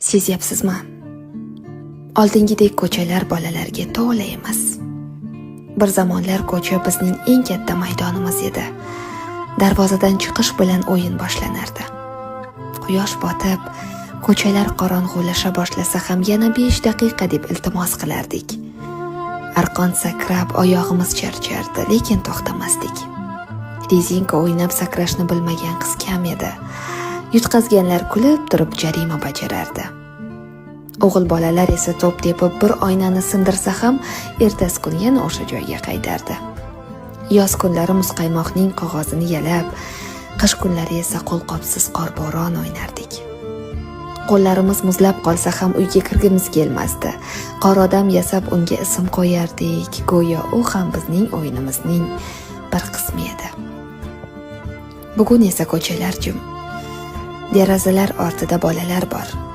Sezyapsizmi? Oldingidek ko'chalar bolalarga to'la emas. Bir zamonlar ko'cha bizning eng katta maydonimiz edi. Darvozadan chiqish bilan o'yin boshlanardi. Quyosh botib, ko'chalar qorong'ulasha boshlasa ham yana 5 daqiqa deb iltimos qilardik. Arqon sakrab oyog'imiz charchardi, lekin to'xtamasdik. Rezinka o'ynab sakrashni bilmagan qiz kam edi. Yutqazganlar kulib turib jarima bajarardi. O'g'il bolalar esa to'p tepib bir oynani sindirsa ham ertasi kun yana o'sha joyga qaytardi. Yoz kunlari muzqaymoqning qog'ozini yalab, qish kunlari esa qo'lqopsiz qorbo'ron o'ynardik. Qo'llarimiz muzlab qolsa ham uyga kirgimiz kelmasdi. Qor odam yasab unga ism qo'yardik, go'yo u ham bizning o'yinimizning bir qismi edi. Bugun esa ko'chalar jim. Derazalar ortida bolalar bor.